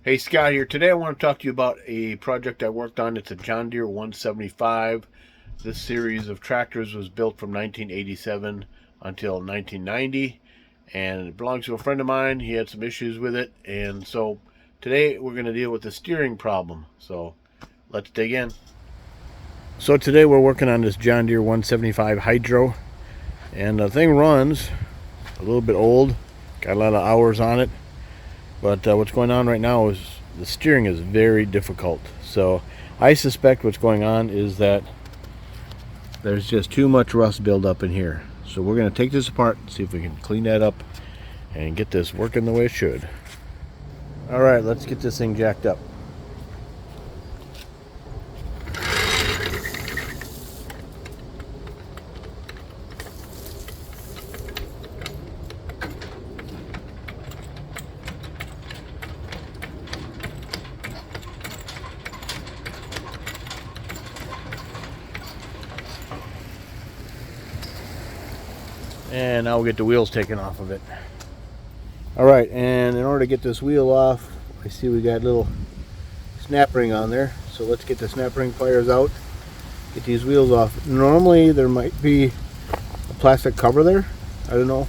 Hey, Scott here. Today I want to talk to you about a project I worked on. It's a John Deere 175. This series of tractors was built from 1987 until 1990, and it belongs to a friend of mine. He had some issues with it, and so today we're going to deal with the steering problem. So let's dig in. So today we're working on this John Deere 175 Hydro, and the thing runs a little bit old, got a lot of hours on it. But what's going on right now is the steering is very difficult. So I suspect what's going on is that there's just too much rust buildup in here. So we're going to take this apart and see if we can clean that up and get this working the way it should. All right, let's get this thing jacked up. And now we'll get the wheels taken off of it. Alright, and in order to get this wheel off, I see we got a little snap ring on there. So let's get the snap ring pliers out, get these wheels off. Normally there might be a plastic cover there. I don't know.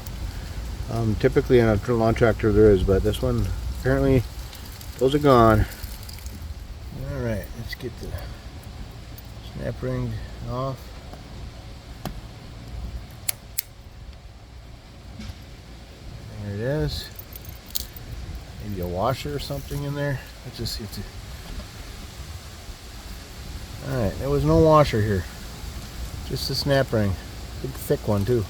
Typically on a lawn tractor there is, but this one apparently those are gone. Alright, let's get the snap ring off. There it is. Maybe a washer or something in there. Let's just see. Alright, there was no washer here. Just a snap ring. Big thick one too.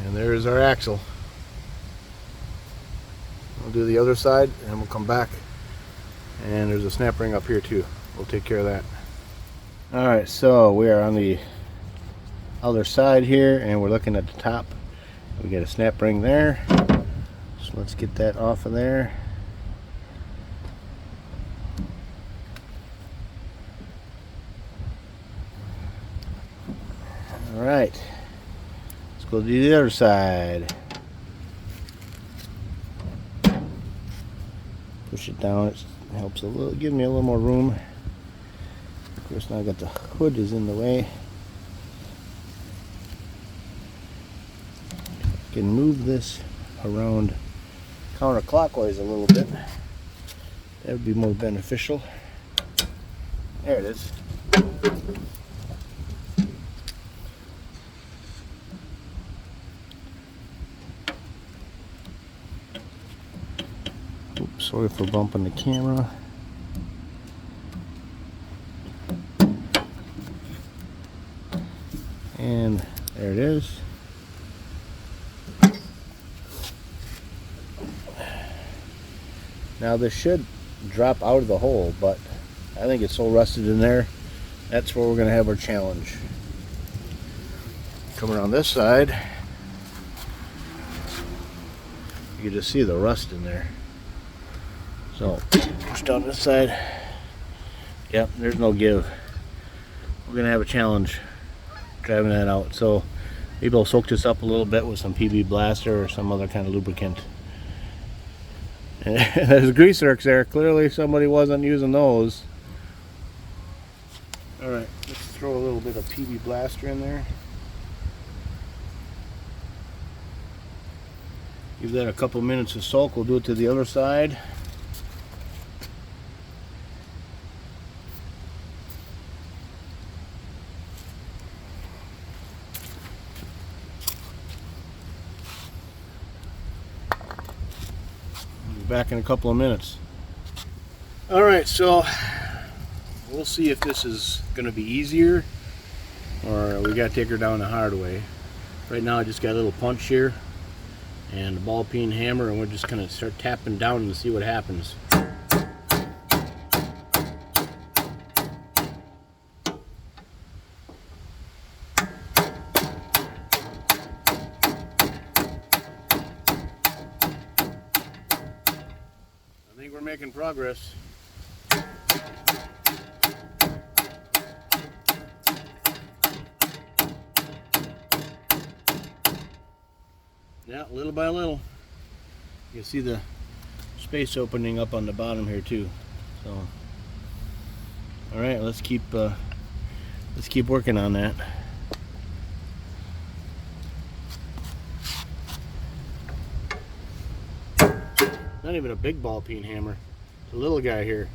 And there's our axle. We'll do the other side and we'll come back. And there's a snap ring up here too. We'll take care of that. Alright, so we are on the other side here and we're looking at the top. We got a snap ring there. So let's get that off of there. Alright. Let's go to the other side. Push it down. It helps a little, give me a little more room. Of course, now I got the hood is in the way. I can move this around counterclockwise a little bit. That would be more beneficial. There it is. Oops, sorry for bumping the camera. And there it is. Now this should drop out of the hole, but I think it's so rusted in there. That's where we're going to have our challenge. Come around this side, you can just see the rust in there. So push down this side. Yep, there's no give. We're going to have a challenge driving that out. So maybe I'll soak this up a little bit with some PB Blaster or some other kind of lubricant. And there's grease zerks there. Clearly somebody wasn't using those. Alright, let's throw a little bit of PB Blaster in there. Give that a couple minutes to soak. We'll do it to the other side. Back in a couple of minutes. Alright, so we'll see if this is going to be easier or we got to take her down the hard way. Right now I just got a little punch here and a ball peen hammer, and we're just going to start tapping down and see what happens. think we're making progress. Yeah, little by little. You can see the space opening up on the bottom here too. So, all right, let's keep working on that. Not even a big ball peen hammer. It's a little guy here.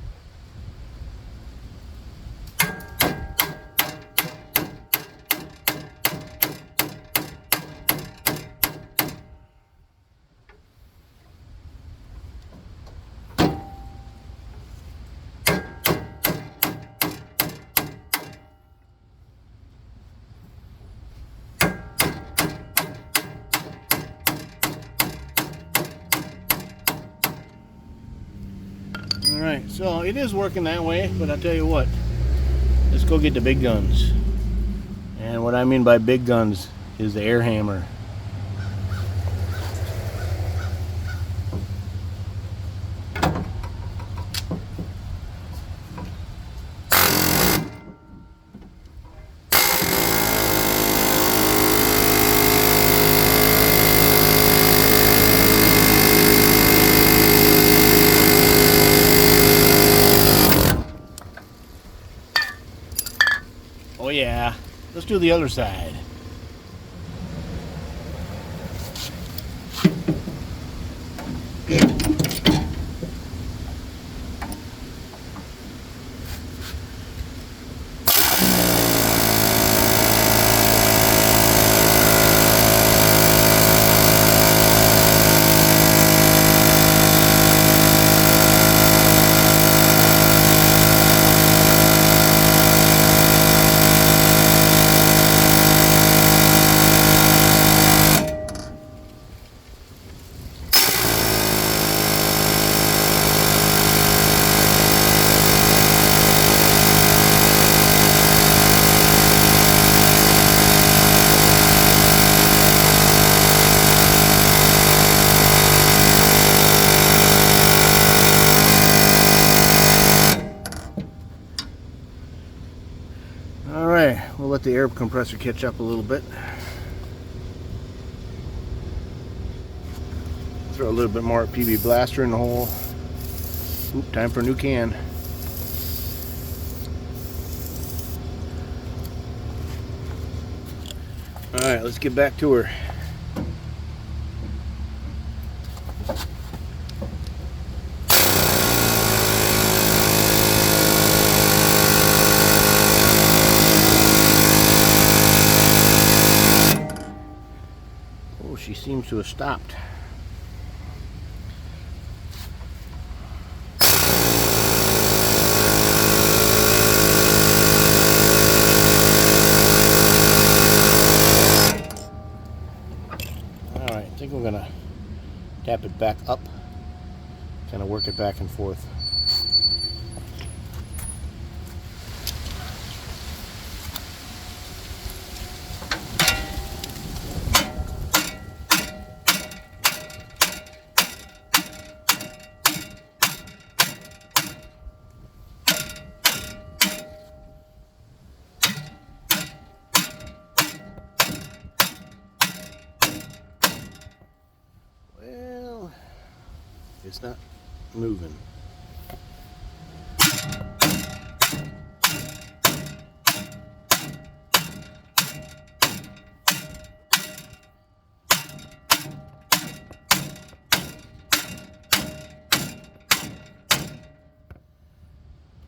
Alright, so it is working that way, but I'll tell you what, let's go get the big guns. And what I mean by big guns is the air hammer. Oh yeah, let's do the other side. Alright, we'll let the air compressor catch up a little bit. Throw a little bit more PB blaster in the hole. Oop, time for a new can. Alright, let's get back to her. Oh, she seems to have stopped. Alright, I think we're gonna tap it back up, kind of work it back and forth. Well, it's not moving.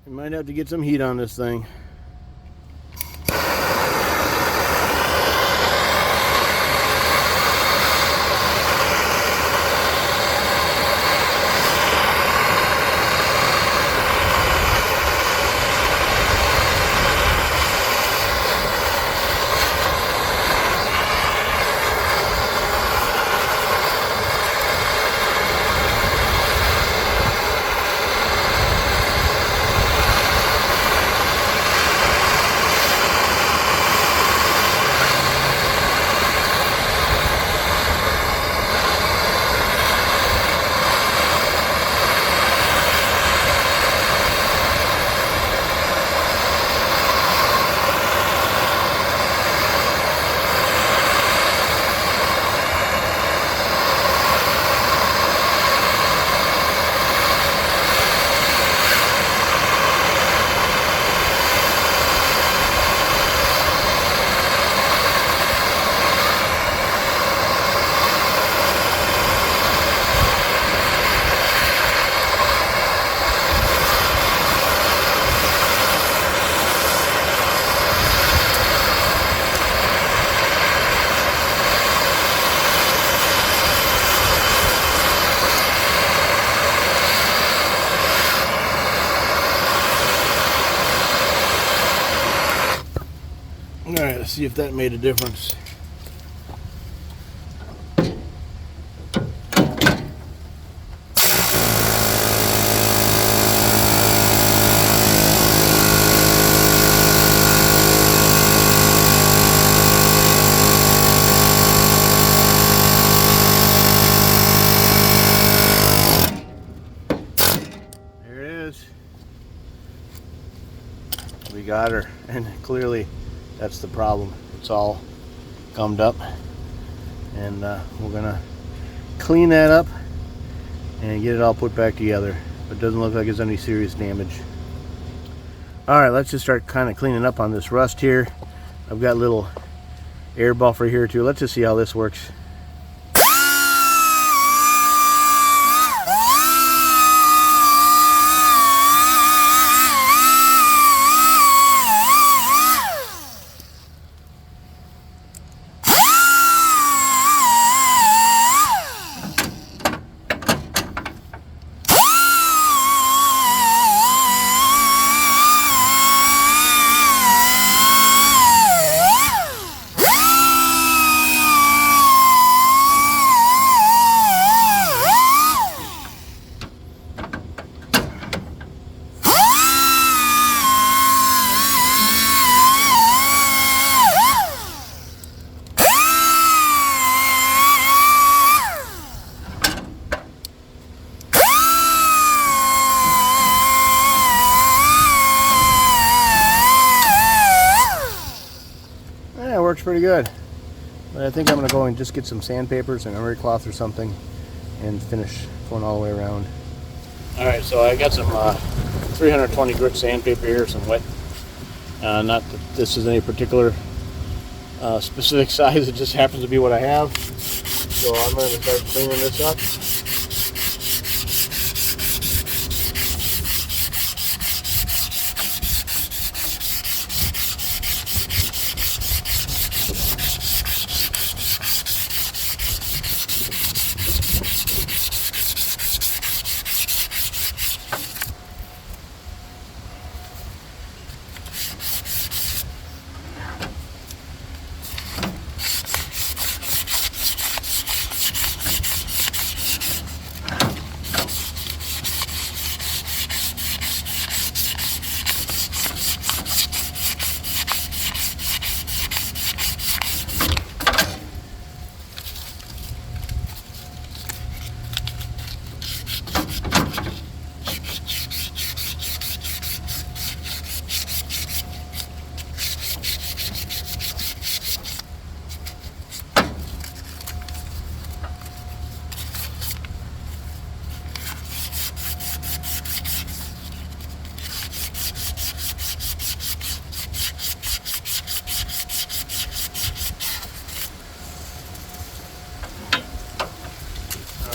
You might have to get some heat on this thing. Alright, let's see if that made a difference. We got her, and clearly that's the problem. It's all gummed up, and we're gonna clean that up and get it all put back together. But it doesn't look like there's any serious damage. All right, let's just start kind of cleaning up on this rust here. I've got a little air buffer here too. Let's just see how this works. Works pretty good, but I think I'm going to go and just get some sandpapers and emery cloth or something and finish going all the way around. Alright, so I got some 320 grit sandpaper here, some wet. Not that this is any particular specific size, it just happens to be what I have. So I'm going to start cleaning this up.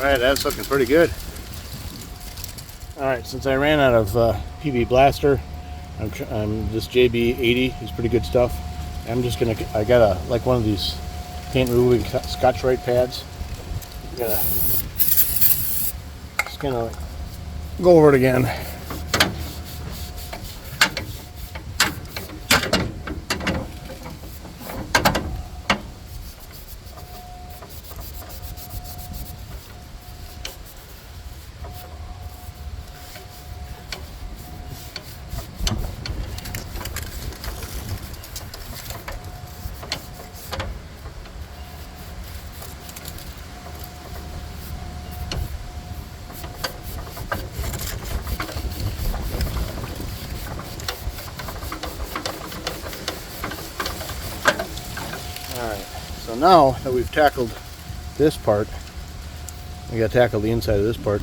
Alright, that's looking pretty good. Alright, since I ran out of PB Blaster, I'm this JB80 is pretty good stuff. I'm just gonna, I got like one of these paint removing Scotch-Brite pads. I'm just gonna go over it again. Alright, so now that we've tackled this part, we got to tackle the inside of this part.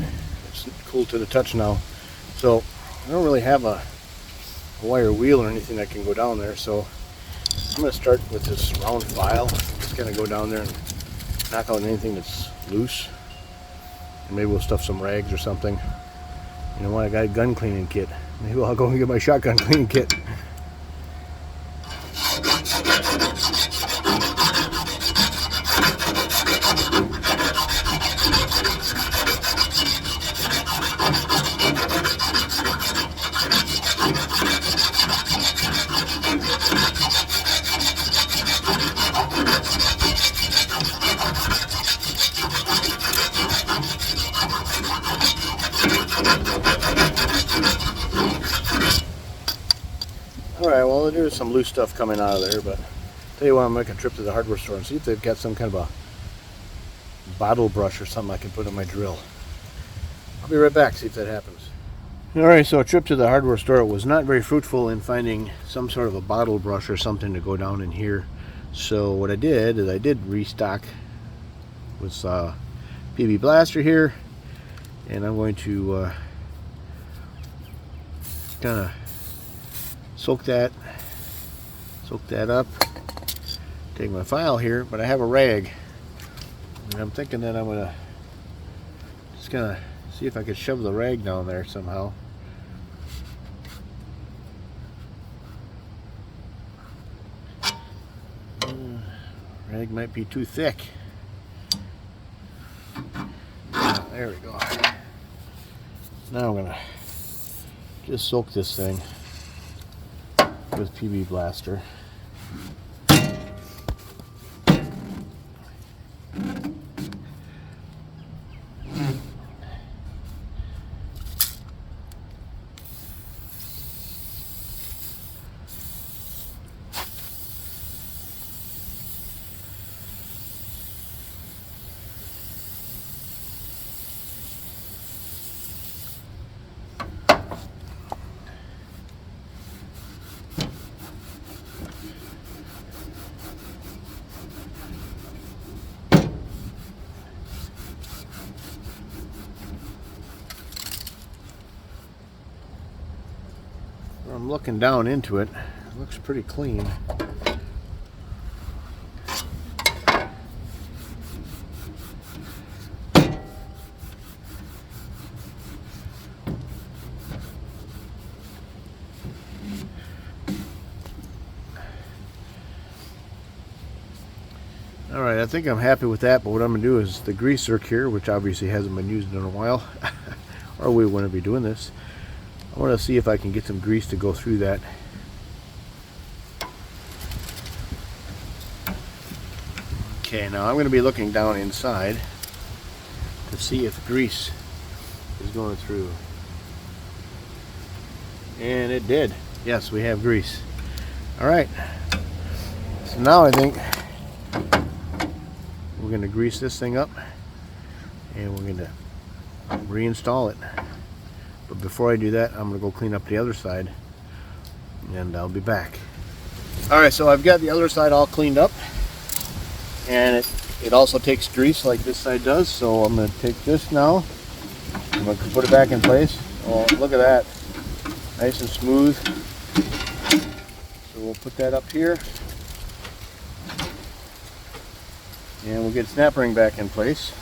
It's cool to the touch now. So I don't really have a wire wheel or anything that can go down there, so I'm going to start with this round file. Just going to go down there and knock out anything that's loose. And maybe we'll stuff some rags or something. You know what, I got a gun cleaning kit. Maybe I'll go and get my shotgun cleaning kit. well, there's some loose stuff coming out of there, but tell you what, I'm gonna make a trip to the hardware store and see if they've got some kind of a bottle brush or something I can put on my drill. I'll be right back, see if that happens. Alright, so a trip to the hardware store was not very fruitful in finding some sort of a bottle brush or something to go down in here. So what I did is I did restock with PB Blaster here, and I'm going to kind of soak that up. Take my file here, but I have a rag, and I'm thinking that I'm gonna just gonna see if I could shove the rag down there somehow. Rag might be too thick. There we go. Now I'm gonna just soak this thing with PB Blaster. I'm looking down into it. It looks pretty clean. Alright, I think I'm happy with that, but what I'm going to do is the grease zerk here, which obviously hasn't been used in a while, or we wouldn't be doing this. I want to see if I can get some grease to go through that. Okay, now I'm going to be looking down inside to see if grease is going through. And it did. Yes, we have grease. Alright, so now I think we're going to grease this thing up and we're going to reinstall it. But before I do that, I'm going to go clean up the other side, and I'll be back. Alright, so I've got the other side all cleaned up, and it also takes grease like this side does, so I'm going to take this now, I'm going to put it back in place. Oh, look at that, nice and smooth. So we'll put that up here, and we'll get snap ring back in place.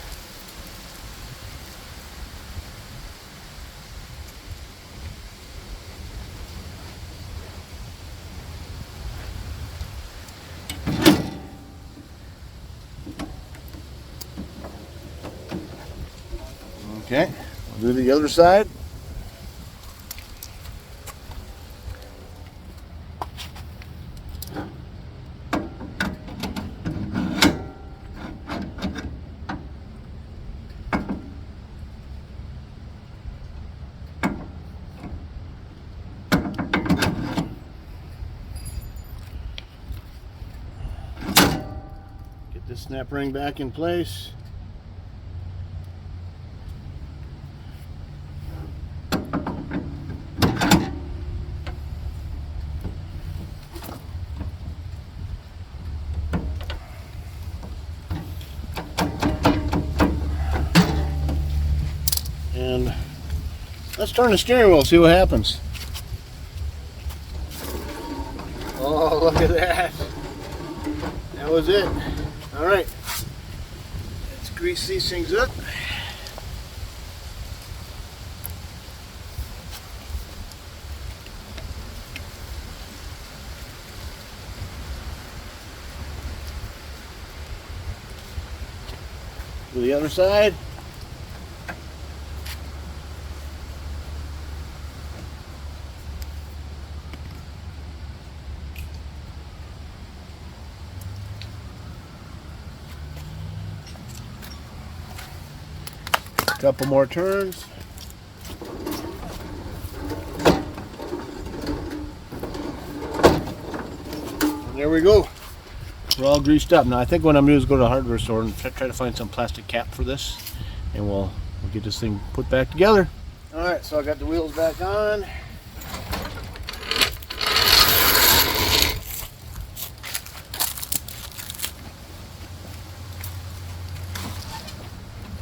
Okay, we'll do the other side. Get this snap ring back in place. And let's turn the steering wheel, see what happens. Oh, look at that. That was it. All right. Let's grease these things up. To the other side. Couple more turns. There we go. We're all greased up. Now I think what I'm going to do is go to the hardware store and try to find some plastic cap for this, and we'll get this thing put back together. Alright, so I got the wheels back on.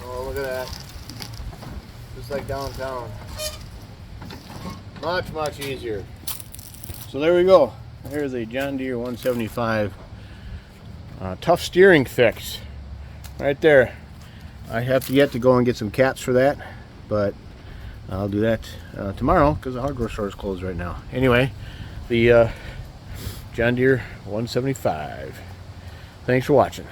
Oh, look at that. Just like downtown. Much easier. So there we go. Here's a John Deere 175 tough steering fix right there. I have yet to go and get some caps for that, but I'll do that tomorrow because the hardware store is closed right now. Anyway, the John Deere 175. Thanks for watching.